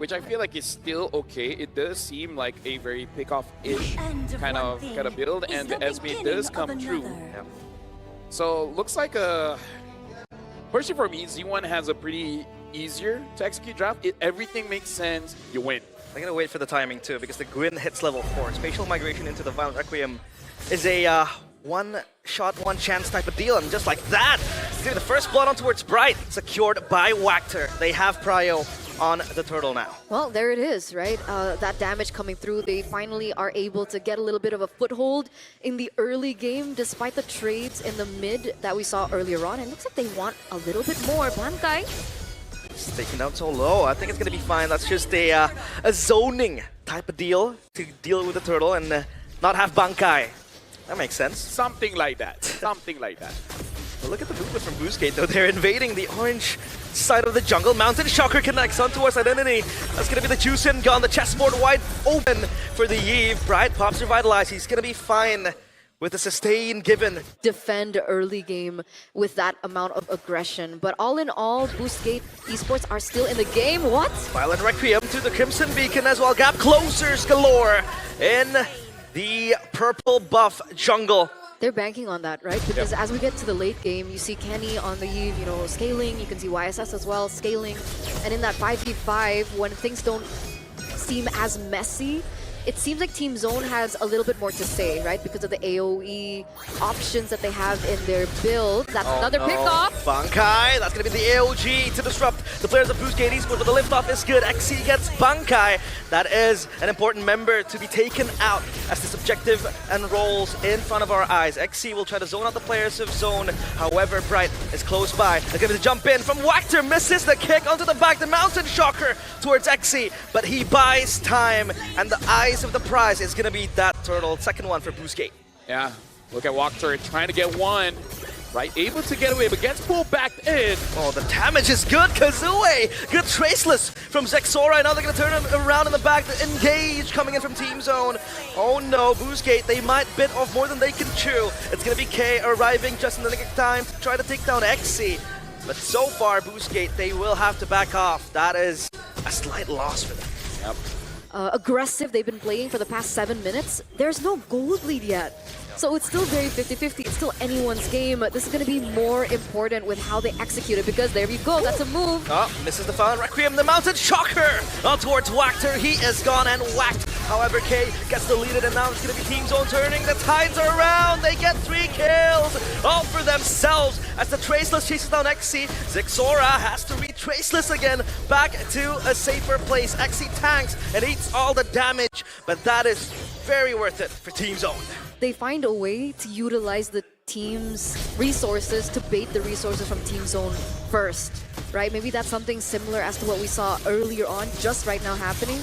which I feel like is still okay. It does seem like a very pick-off-ish kind of build, and the Esme does come true. Yeah. So looks like personally for me, Z1 has a pretty easier to execute draft. Everything makes sense. You win. I'm gonna wait for the timing too, because the Gwyn hits level 4. Spatial migration into the Violent Requiem is a one-shot, one-chance type of deal, and just like that, the first blood on towards Bright, secured by Wactor. They have prio on the turtle now. Well, there it is, right? That damage coming through, they finally are able to get a little bit of a foothold in the early game, despite the trades in the mid that we saw earlier on. It looks like they want a little bit more. Bankai. It's taken down so low. I think it's gonna be fine. That's just a zoning type of deal to deal with the turtle and not have Bankai. That makes sense. Something like that. Something like that. Well, look at the movement from Boostgate, though. They're invading the orange side of the jungle. Mountain Shocker connects onto our identity. That's going to be the juice and gun. The chessboard wide open for the Eve. Bright pops revitalize. He's going to be fine with the sustain given. Defend early game with that amount of aggression. But all in all, Boostgate Esports are still in the game. What? Violent Requiem to the Crimson Beacon as well. Gap closers galore in the purple buff jungle. They're banking on that, right? Because as we get to the late game, you see Kenny on the Eve, you know, scaling. You can see YSS as well, scaling. And in that 5v5, when things don't seem as messy, it seems like Team Zone has a little bit more to say, right? Because of the AoE options that they have in their build. That's another pickoff. Bankai, that's going to be the AOG to disrupt the players of Boostgate Esports, but the liftoff is good. XC gets Bankai. That is an important member to be taken out as this objective unrolls in front of our eyes. XC will try to zone out the players of Zone. However, Bright is close by. They're going to jump in from Wactor, misses the kick onto the back. The Mountain Shocker towards XC, but he buys time, and the eyes of the prize is going to be that turtle. Second one for Boostgate. Yeah, look at Wactor trying to get one. Right, able to get away, but gets pulled back in. Oh, the damage is good. Kazooie, good traceless from Zexora. Now they're going to turn him around in the back. The engage coming in from Team Zone. Oh no, Boostgate, they might bit off more than they can chew. It's going to be K arriving just in the nick of time to try to take down XC. But so far, Boostgate, they will have to back off. That is a slight loss for them. Yep. Aggressive they've been playing for the past 7 minutes. There's no gold lead yet. So it's still very 50-50. It's still anyone's game. This is going to be more important with how they execute it, because there you go. That's a move. Oh, misses the Violent Requiem. The Mountain Shocker towards Wactor. He is gone and whacked. However, K gets deleted, and now it's going to be Team Zone turning. The tides are around. They get 3 kills all for themselves as the Traceless chases down XC. Zexora has to reach Traceless again back to a safer place. XC tanks and eats all the damage, but that is very worth it for Team Zone. They find a way to utilize the team's resources to bait the resources from Team Zone first, right? Maybe that's something similar as to what we saw earlier on, just right now happening.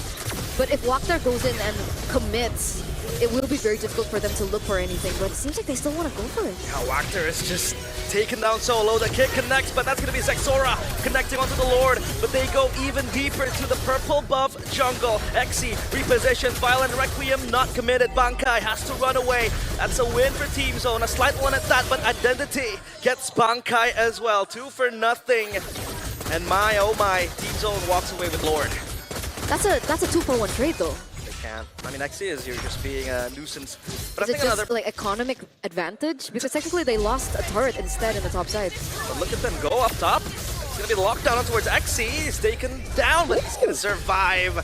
But if Wactor goes in and commits, it will be very difficult for them to look for anything, but it seems like they still want to go for it. Yeah, Wactor is just taken down so low. The kick connects, but that's going to be Zexora connecting onto the Lord. But they go even deeper to the purple buff jungle. XC repositions. Violent Requiem not committed. Bankai has to run away. That's a win for Team Zone. A slight one at that, but Identity gets Bankai as well. 2-0. And my, oh my, Team Zone walks away with Lord. That's a 2-for-1 trade though. I mean, XC is you're just being a nuisance. But Is it just like economic advantage? Because technically they lost a turret instead in the top side. But look at them go up top. It's going to be the lockdown towards XC. He's taken down, but he's going to survive.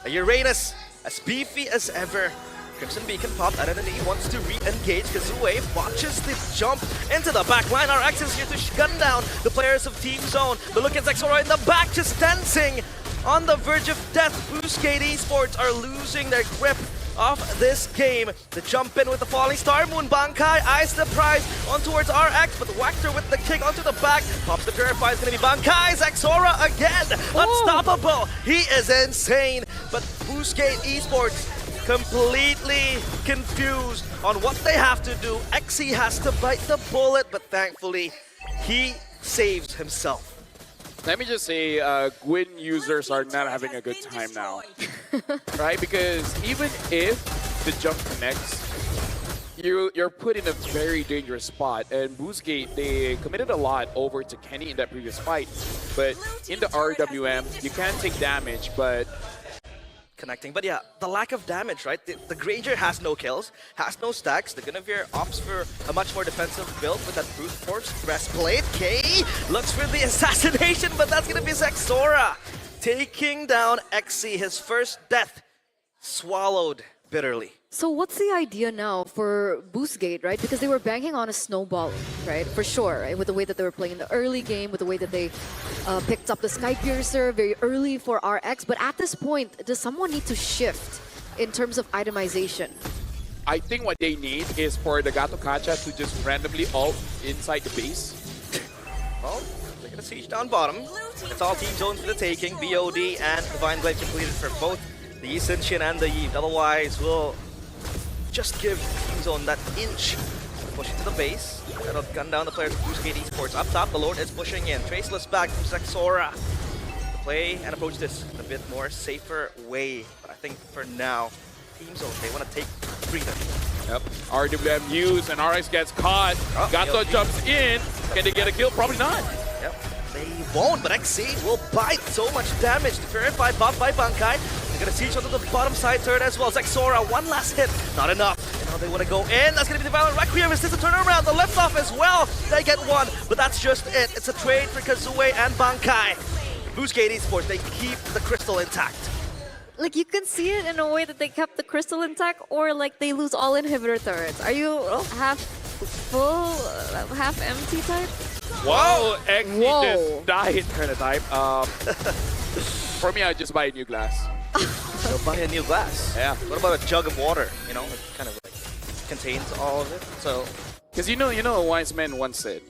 A Uranus, as beefy as ever. Crimson Beacon popped. Identity wants to re-engage. Kazooie watches the jump into the back line. RX is here to gun down the players of Team Zone. But look at Zexora in the back, just dancing on the verge of death. Boostgate Esports are losing their grip of this game. The jump in with the falling star. Moon Bankai eyes the prize on towards RX, but Wactor with the kick onto the back. Pops the purify. It's going to be Bankai. Zexora again. Unstoppable. He is insane. But Boostgate Esports completely confused on what they have to do. XC has to bite the bullet, but thankfully he saves himself. Let me just say, Gwyn users are not having a good time now, right? Because even if the jump connects, you're put in a very dangerous spot. And Boostgate, they committed a lot over to Kenny in that previous fight. But in the RWM, you can take damage, but Connecting, but yeah, the lack of damage, right? The Granger has no kills, has no stacks. The Guinevere opts for a much more defensive build with that brute force breastplate. K looks for the assassination, but that's gonna be Zexora taking down XC, his first death swallowed bitterly. So what's the idea now for Boostgate, right? Because they were banking on a snowball, right? For sure, right? With the way that they were playing in the early game, with the way that they picked up the Skypiercer very early for RX. But at this point, does someone need to shift in terms of itemization? I think what they need is for the Gato Kacha to just randomly ult inside the base. Well, they're gonna siege down bottom. It's all team zones for the taking. BOD and Divine Blade completed for both the Yi Xin and the Yi. Otherwise, we'll just give team zone that inch. Push into the base. That'll gun down the players of Boostgate Esports. Up top, the Lord is pushing in. Traceless back from Zexora to play and approach this in a bit more safer way. But I think for now, team zone, they want to take freedom. Yep. RWM used and RX gets caught. Gato jumps in. Can they get a kill? Probably not. Yep. They won't, but XC will bite so much damage. The Purified buff by Bankai. They're gonna siege onto the bottom side turret as well. Zexora, one last hit, not enough. And now they want to go in. That's gonna be the Violent Requiem. Is this a turnaround? The left off as well. They get one, but that's just it. It's a trade for Kazue and Bankai. Boostgate Esports, they keep the crystal intact. Like, you can see it in a way that they kept the crystal intact, or like they lose all inhibitor turrets. Are you half full, half empty type? Wow, XC Whoa. just died kind of type. For me, I'd just buy a new glass. They'll buy a new glass. Yeah. What about a jug of water? You know, it kind of like contains all of it. So, Because you know, a wise man once said,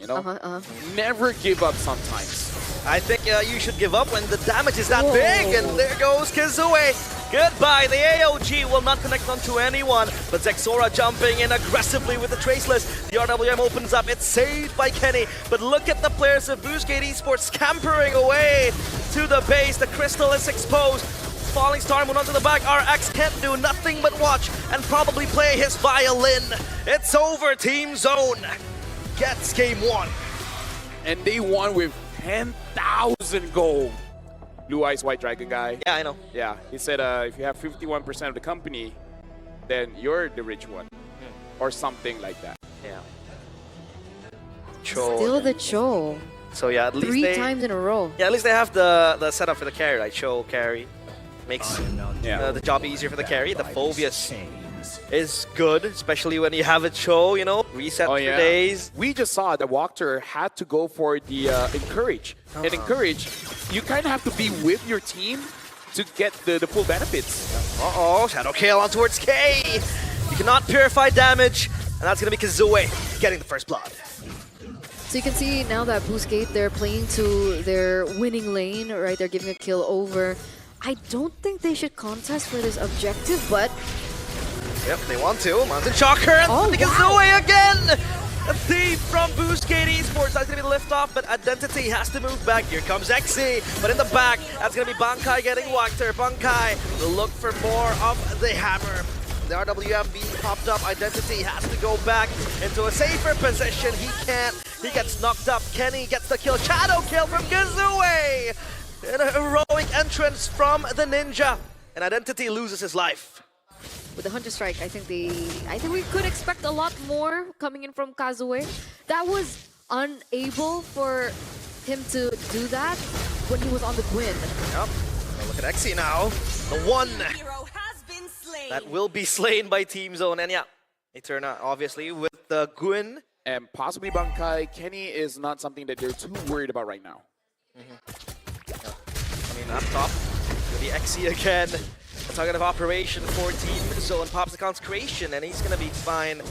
never give up sometimes. I think you should give up when the damage is that Whoa. big. And there goes Kazue. Goodbye. The AOG will not connect onto anyone. But Zexora jumping in aggressively with the Traceless. The RWM opens up. It's saved by Kenny. But look at the players of Boostgate Esports scampering away to the base. The crystal is exposed. Falling Star Moon onto the back. RX can't do nothing but watch and probably play his violin. It's over. Team Zone gets game one. And they won with 10,000 gold. Blue Eyes White Dragon guy. Yeah, I know. Yeah, he said if you have 51% of the company, then you're the rich one. Or something like that. Yeah. Still the Cho. So yeah, at least Three times in a row. Yeah, at least they have the setup for the carry, right? Cho carry makes the job easier for the carry. The Phobius is good, especially when you have a Cho, you know, reset for days. We just saw that Walker had to go for the Encourage. And Encourage, you kind of have to be with your team to get the full benefits. Uh-oh, Shadow Kill on towards K. You cannot purify damage, and that's going to be Kazue getting the first blood. So you can see now that Boostgate, they're playing to their winning lane, right? They're giving a kill over. I don't think they should contest for this objective, but... Yep, they want to. Mountain Shocker and Kazue again! A thief from Boostgate Esports. That's going to be the liftoff, but Identity has to move back. Here comes XC, but in the back, that's going to be Bankai getting whacked here. Bankai will look for more of the hammer. The RWM being popped up. Identity has to go back into a safer position. He can't. He gets knocked up. Kenny gets the kill. Shadow kill from Kazue! An heroic entrance from the Ninja. And Identity loses his life. With the Hunter Strike, I think we could expect a lot more coming in from Kazue. That was unable for him to do that when he was on the Gwyn. Yep. Now look at XC now. The one that will be slain by Team Zone. And yeah, Eterna obviously with the Gwyn. And possibly Bankai. Kenny is not something that they're too worried about right now. I mean, up top, the XC again. A target of operation for Team Zone. Pops the Consecration, and he's going to be fine.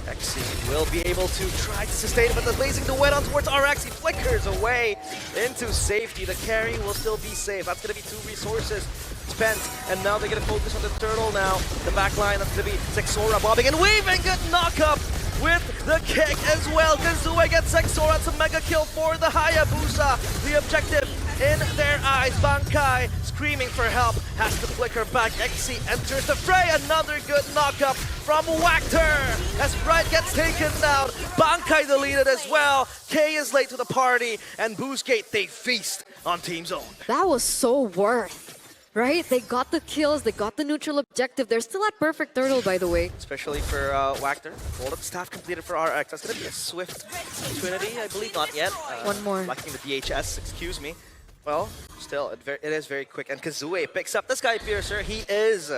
XC will be able to try to sustain, but the blazing the wet on towards RX. He flickers away into safety. The carry will still be safe. That's going to be 2 resources spent, and now they're going to focus on the turtle now. The back line, that's going to be Zexora bobbing and weaving. Good knock-up with the kick as well. Kazue gets Zexora. It's a mega kill for the Hayabusa. The objective in their eyes. Bankai screaming for help, has to flicker back. XC enters the fray, another good knockup from Wactor as Bright gets taken down. Bankai deleted as well. K is late to the party, and Boostgate, they feast on Team Zone. That was so worth, right? They got the kills, they got the neutral objective. They're still at perfect turtle, by the way. Especially for Wactor. Golden staff completed for RX. That's going to be a swift Trinity, I believe. Not yet. One more. Lacking the DHS, excuse me. Well, still, it is very quick. And Kazue picks up the Sky Piercer. He is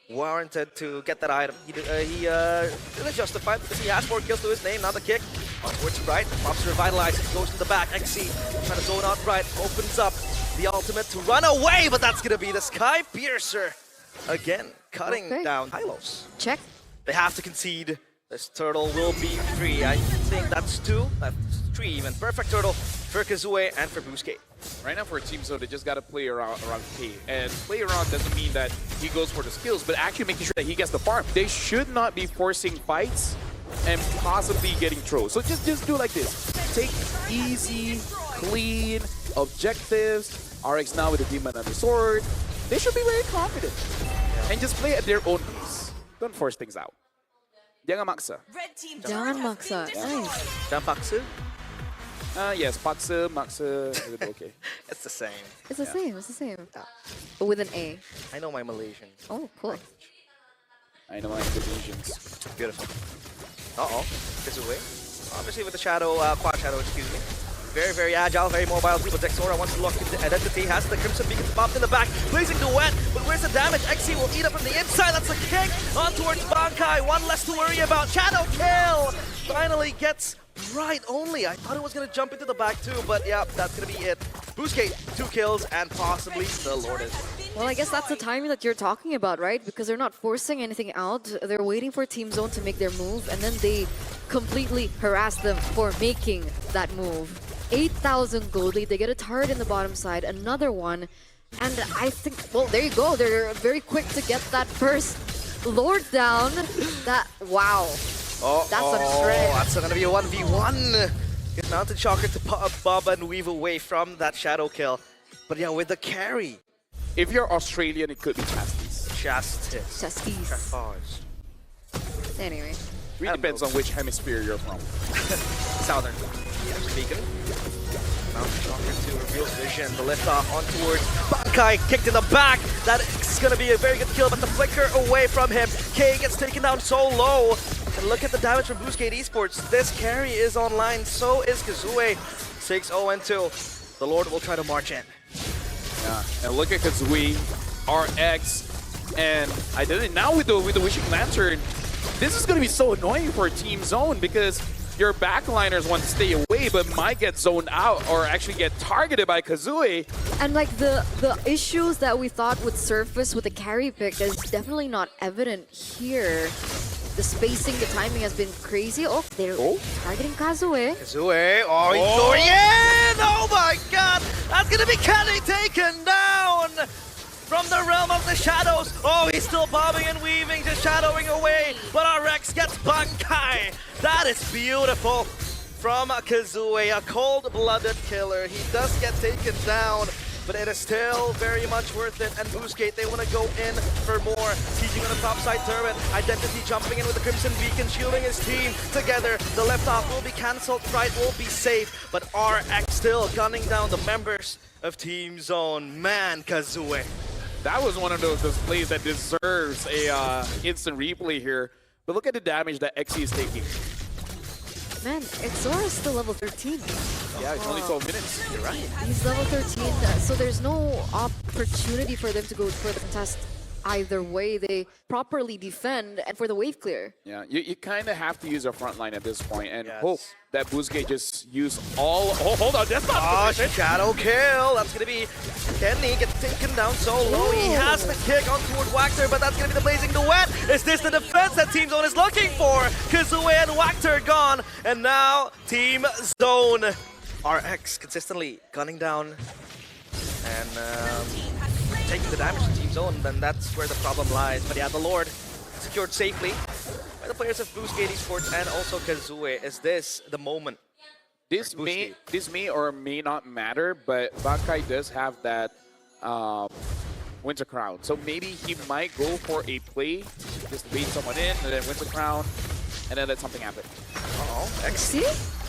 warranted to get that item. He is justified because he has 4 kills to his name. Now the kick on towards Bright. Pops revitalizes, goes to the back. XC trying to zone out Bright. Opens up the ultimate to run away, but that's going to be the Sky Piercer. Again, cutting down Hylos. Check. They have to concede. This turtle will be 3. I think that's 2. That's 3 even. Perfect turtle for Kazue and for Boostgate. Right now for Team Zone, they just got to play around K. And play around doesn't mean that he goes for the skills, but actually making sure that he gets the farm. They should not be forcing fights and possibly getting throws. So just do like this. Take easy, clean objectives. RX now with the Demon and the Sword. They should be very confident. And just play at their own pace. Don't force things out. Jangan maksa. Jangan maksa. Nice. Jangan paksa? Yes, paksa, maksa, okay. It's the same. It's the same, it's the same. But with an A. I know my Malaysian. Oh, cool. I know my Indonesians. Beautiful. Uh-oh. Kazue. Obviously with the shadow, quad shadow, excuse me. Very, very agile, very mobile. But Dexora wants to lock into identity. Has the Crimson Beacon popped in the back. Blazing Duet. But where's the damage? XC will eat up from the inside. That's a kick. On towards Bankai. One less to worry about. Shadow kill. Finally gets Bright only. I thought it was going to jump into the back too. But yeah, that's going to be it. Boostgate, 2 kills and possibly the Lourdes. Well, I guess that's the timing that you're talking about, right? Because they're not forcing anything out. They're waiting for Team Zone to make their move. And then they completely harass them for making that move. 8,000 gold lead. They get a turret in the bottom side, another one. And I think, well, there you go. They're very quick to get that first Lord down. That, wow. That's some shred. That's going to be a 1v1. Get Mountain Shocker to pop Baba and weave away from that shadow kill. But yeah, with the carry. If you're Australian, it could be Chastis. Chastis. Anyway. Really depends on which hemisphere you're from. Southern. Beacon. Mountain Shocker to reveals vision. The lift off on towards Bankai. Kicked in the back. That is going to be a very good kill, but the flicker away from him. K gets taken down so low. And look at the damage from Boostgate Esports. This carry is online. So is Kazue. 6-0-2. The Lord will try to march in. Yeah, and look at Kazue, RX, and I did it now with the Wishing Lantern. This is going to be so annoying for Team Zone because your backliners want to stay away, but might get zoned out or actually get targeted by Kazue. And like the issues that we thought would surface with the carry pick is definitely not evident here. The spacing, the timing has been crazy. Oh, they're targeting Kazue. Kazue, oh, yeah! Oh my god! That's gonna be Kenny taken down from the realm of the shadows. Oh, he's still bobbing and weaving, just shadowing away. But RX gets Bankai. That is beautiful from Kazue, a cold-blooded killer. He does get taken down, but it is still very much worth it. And Boostgate, they want to go in for more. Sieging on the top side turret. Identity jumping in with the Crimson Beacon, shielding his team together. The left off will be cancelled. Bright will be safe, but RX still gunning down the members of Team Zone. Man, Kazue. That was one of those plays that deserves a instant replay here. But look at the damage that XC is taking. Man, Exora is still level 13. Yeah, it's only 12 minutes. You're right. He's level 13, so there's no opportunity for them to go for the contest either way. They properly defend and for the wave clear. Yeah, you kind of have to use a front line at this point and hope that Boostgate just use all... Oh, hold on, that's not shadow kill. That's going to be Kenny gets taken down so low. He has the kick on toward Wactor, but that's going to be the Blazing Duet. Is this the defense that Team Zone is looking for? Kazue and Wactor gone, and now Team Zone. RX consistently gunning down and taking the damage to Team Zone, then that's where the problem lies. But yeah, the Lord secured safely by the players of Boostgate Esports and also Kazue. Is this the moment This may or may not matter, but Bankai does have that Winter Crown. So maybe he might go for a play, just bait someone in, and then Winter Crown, and then let something happen. See?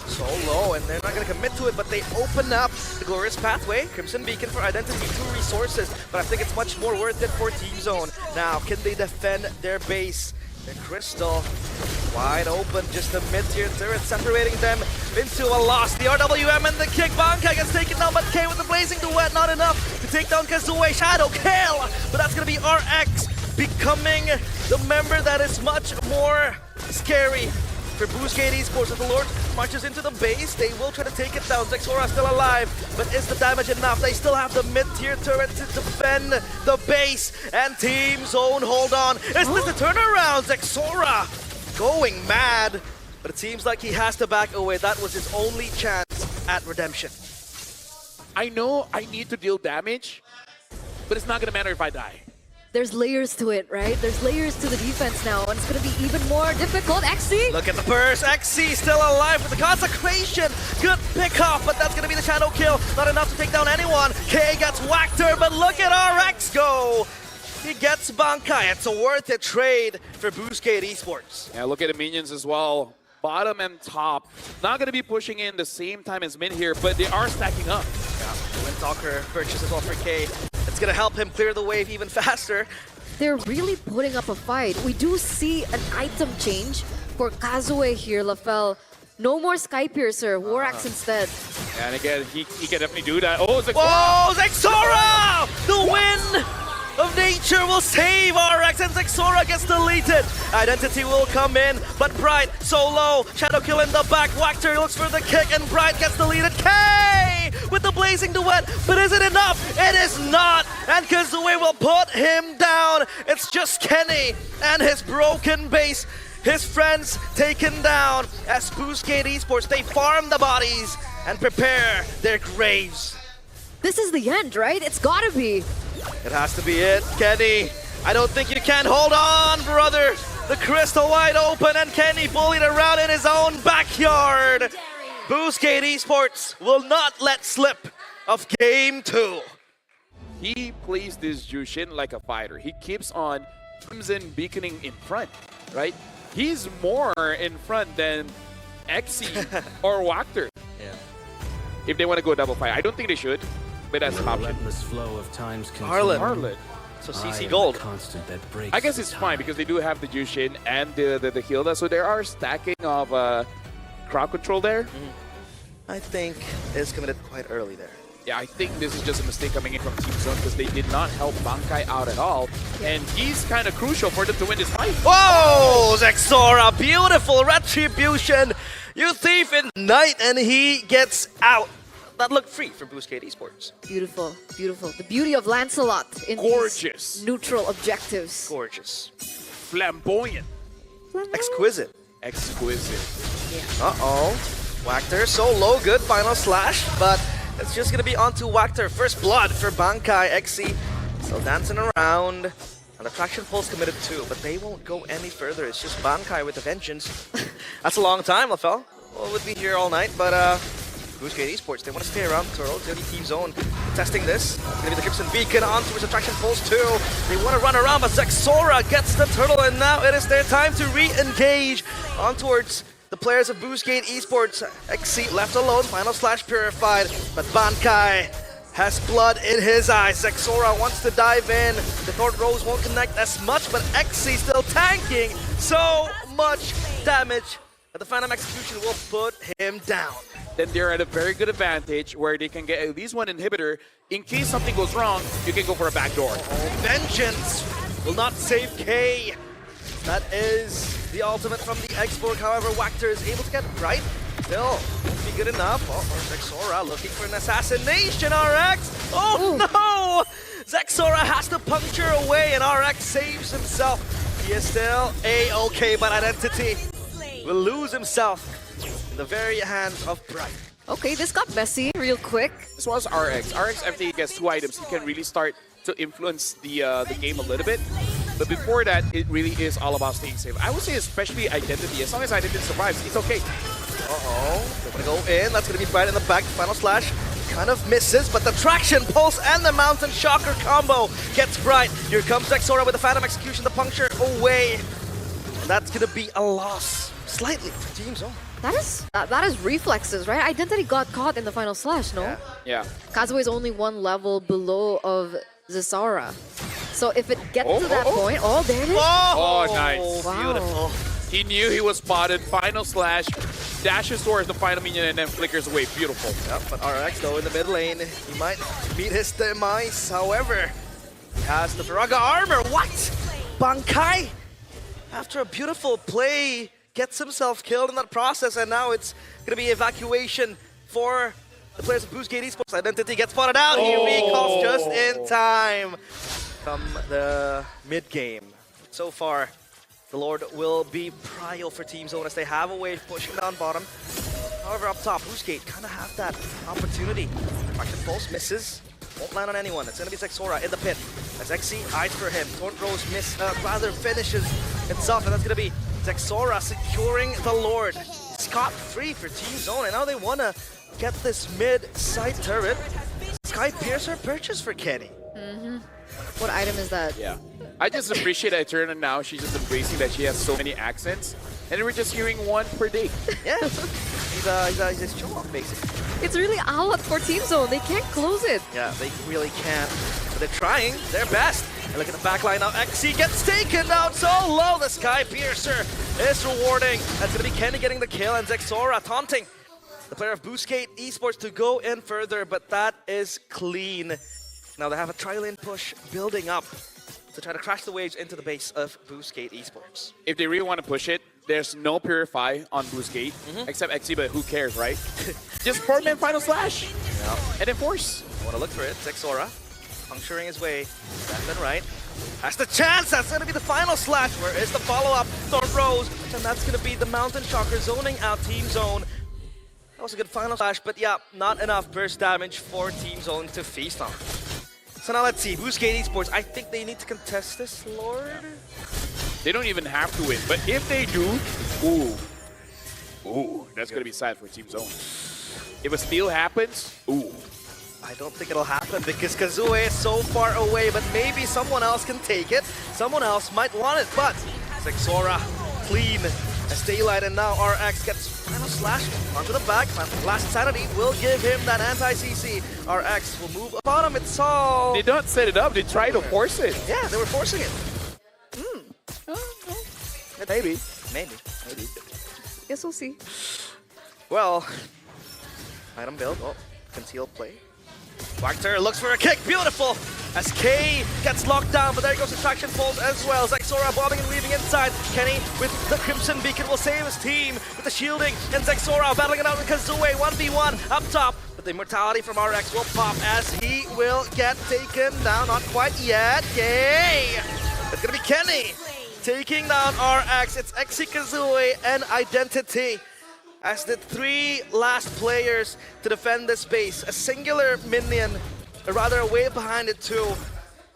So low, and they're not going to commit to it, but they open up the glorious pathway. Crimson Beacon for Identity, 2 resources, but I think it's much more worth it for Team Zone. Now, can they defend their base? The Crystal wide open, just a mid-tier turret separating them into a loss. The RWM and the kick, Bankai gets taken down, but K with the blazing duet, not enough to take down Kazue. Shadow kill, but that's going to be RX becoming the member that is much more scary for Boostgate Esports. As the Lord marches into the base, they will try to take it down. Zexora still alive, but is the damage enough? They still have the mid-tier turret to defend the base, and Team Zone hold on. Is this the turnaround? Zexora going mad, but it seems like he has to back away. That was his only chance at redemption. I know I need to deal damage, but it's not going to matter if I die. There's layers to it, right? There's layers to the defense now, and it's going to be even more difficult. XC! Look at the burst. XC still alive with the consecration. Good pick off, but that's going to be the shadow kill. Not enough to take down anyone. K gets whacked her, but look at RX go. He gets Bankai. It's a worth it trade for Boostgate Esports. Yeah, look at the minions as well. Bottom and top. Not going to be pushing in the same time as mid here, but they are stacking up. Yeah, Windtalker purchase as well for K. It's going to help him clear the wave even faster. They're really putting up a fight. We do see an item change for Kazue here, Lafel. No more Sky Piercer, War Axe instead. And again, he can definitely do that. Oh, Zexora! Oh, Zexora! The win of nature will save RX, and Zexora gets deleted. Identity will come in, but Bright so low. Shadow kill in the back. Wactor looks for the kick, and Bright gets deleted. K with the blazing duet, but is it enough? It is not, and Kazue will put him down. It's just Kenny and his broken base. His friends taken down as Boostgate Esports. They farm the bodies and prepare their graves. This is the end, right? It's gotta be. It has to be it, Kenny. I don't think you can. Hold on, brother. The crystal wide open, and Kenny bullied around in his own backyard. Boostgate Esports will not let slip of game 2. He plays this Jushin like a fighter. He keeps on Crimson beaconing in front, right? He's more in front than XC or Wactor. Yeah. If they want to go double fight. I don't think they should, but that's an option. Flow of time's Harlan. So CC Gold. I guess it's fine because they do have the Jushin and the Hilda, so there are stacking of crowd control there. I think it's committed quite early there. Yeah, I think this is just a mistake coming in from Team Zone because they did not help Bankai out at all. And he's kind of crucial for them to win this fight. Whoa! Zexora, beautiful retribution. You thief in night, and he gets out. That looked free for Boostgate Esports. Beautiful, beautiful. The beauty of Lancelot in Gorgeous. these neutral objectives. Gorgeous. Flamboyant. Exquisite. Exquisite. Uh-oh. Wactor so low, good final slash, but it's just gonna be onto Wactor. First blood for Bankai. XC still dancing around. And the traction pulse committed too, but they won't go any further. It's just Bankai with a vengeance. That's a long time, Lafel. Well, we'd be here all night, but Boostgate Esports, they want to stay around Turtle. It's gonna be Team Zone testing this. It's gonna be the Crimson Beacon on towards the traction pulse too. They want to run around, but Zexora gets the turtle, and now it is their time to re-engage on towards the players of Boostgate Esports. XC left alone, final slash purified, but Bankai has blood in his eyes. Zexora wants to dive in. The Thorn Rose won't connect as much, but XC still tanking so much damage that the Phantom Execution will put him down. Then they're at a very good advantage where they can get at least one inhibitor. In case something goes wrong, you can go for a backdoor. Vengeance will not save K. That is the ultimate from the X-Borg. However, Wactor is able to get right. Still, won't be good enough. Oh, Zexora looking for an assassination, RX. Oh no! Zexora has to puncture away, and RX saves himself. He is still A-okay, but Identity will lose himself in the very hands of Bright. Okay, this got messy real quick. This was RX. RX, after he gets 2 items, he can really start to influence the game a little bit. But before that, it really is all about staying safe. I would say especially Identity. As long as Identity survives, it's okay. They're gonna go in. That's gonna be right in the back. Final slash kind of misses, but the traction, pulse, and the mountain shocker combo gets Bright. Here comes Zexora with the Phantom Execution, the puncture away. And that's gonna be a loss, slightly, for Team Zone. That is reflexes, right? Identity got caught in the final slash, no? Yeah. Kazuo is only one level below of Zesara. So if it gets to that point, there it is. Oh, nice. Wow. Beautiful. He knew he was spotted. Final slash, dashes towards the final minion, and then flickers away. Beautiful. Yep, but RX though in the mid lane, he might meet his demise. However, he has the Viraga armor. What? Bankai, after a beautiful play, gets himself killed in that process, and now it's gonna be evacuation for the players of Boostgate Esports. Identity gets spotted out. He recalls just in time from the mid game. So far, the Lord will be prio for Team Zone as they have a wave pushing down bottom. However, up top, Boostgate kind of have that opportunity. Traction Pulse misses. Won't land on anyone. It's going to be Zexora in the pit. As XC eyes for him. Torrent Rose rather finishes itself, and that's going to be Zexora securing the Lord. Scot-free for Team Zone, and now they want to get this mid-side turret. Sky Piercer purchase for Kenny. What item is that? Yeah. I just appreciate Eterna now. She's just embracing that she has so many accents. And we're just hearing one per day. Yeah. He's a show-off, basically. It's really out for Team Zone. They can't close it. Yeah, they really can't. But they're trying their best. And look at the back line now. XC gets taken out so low. The Sky Piercer is rewarding. That's going to be Kenny getting the kill, and Zexora taunting the player of Boostgate Esports to go in further, but that is clean. Now they have a tri-lane push building up to try to crash the waves into the base of Boostgate Esports. If they really want to push it, there's no Purify on Boostgate, except XC, but who cares, right? Just 4-man final slash, and then force. I want to look for it. Zexora puncturing his way left and right. Has the chance. That's going to be the final slash. Where is the follow-up? Thorn Rose. And that's going to be the Mountain Shocker zoning out Team Zone. That was a good final slash, but yeah, not enough burst damage for Team Zone to feast on. So now let's see. Boostgate Esports, I think they need to contest this, Lord. They don't even have to win, but if they do, ooh, that's going to be sad for Team Zone. If a steal happens, ooh. I don't think it'll happen because Kazue is so far away, but maybe someone else can take it. Someone else might want it, but Zexora, clean as daylight, and now RX gets final slash onto the back. Last Sanity will give him that anti-CC. RX will move bottom. It's all... They don't set it up, they try to force it. Yeah, they were forcing it. Maybe. Guess we'll see. Well, item build. Oh, concealed play. Wagter looks for a kick. Beautiful. As K gets locked down, but there goes the traction pulse as well. Zexora bobbing and weaving inside. Kenny with the Crimson Beacon will save his team with the shielding. And Zexora battling it out with Kazue. 1v1 up top. But the immortality from RX will pop as he will get taken down. Not quite yet. K. It's going to be Kenny taking down RX. It's XC, Kazue, and Identity as the three last players to defend this base. A singular minion, or rather a wave behind it too,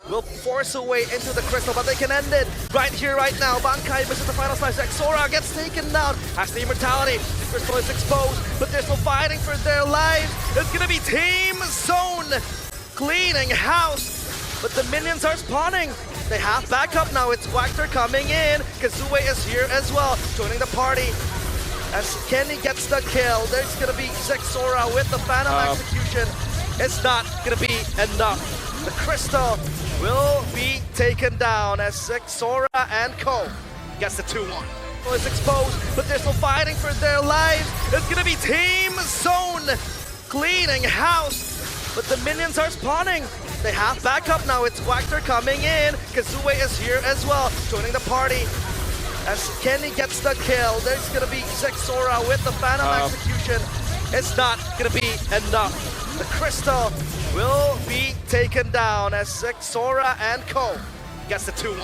will force a way into the crystal, but they can end it right here, right now. Bankai misses the final slash. Zexora gets taken down as the immortality. The crystal is exposed, but they're still fighting for their lives. It's gonna be Team Zone cleaning house, but the minions are spawning. They have backup now. It's Wagter coming in. Kazue is here as well, joining the party. As Kenny gets the kill, there's going to be Zexora with the Phantom Execution. It's not going to be enough. The Crystal will be taken down as Zexora and Co gets the 2-1. It's exposed, but they're still fighting for their lives. It's going to be Team Zone cleaning house, but the minions are spawning. They have backup now. It's Wagter coming in. Kazue is here as well, joining the party. As Kenny gets the kill, there's going to be Zexora with the Phantom Execution. It's not going to be enough. The Crystal will be taken down as Zexora and Co gets the 2-1.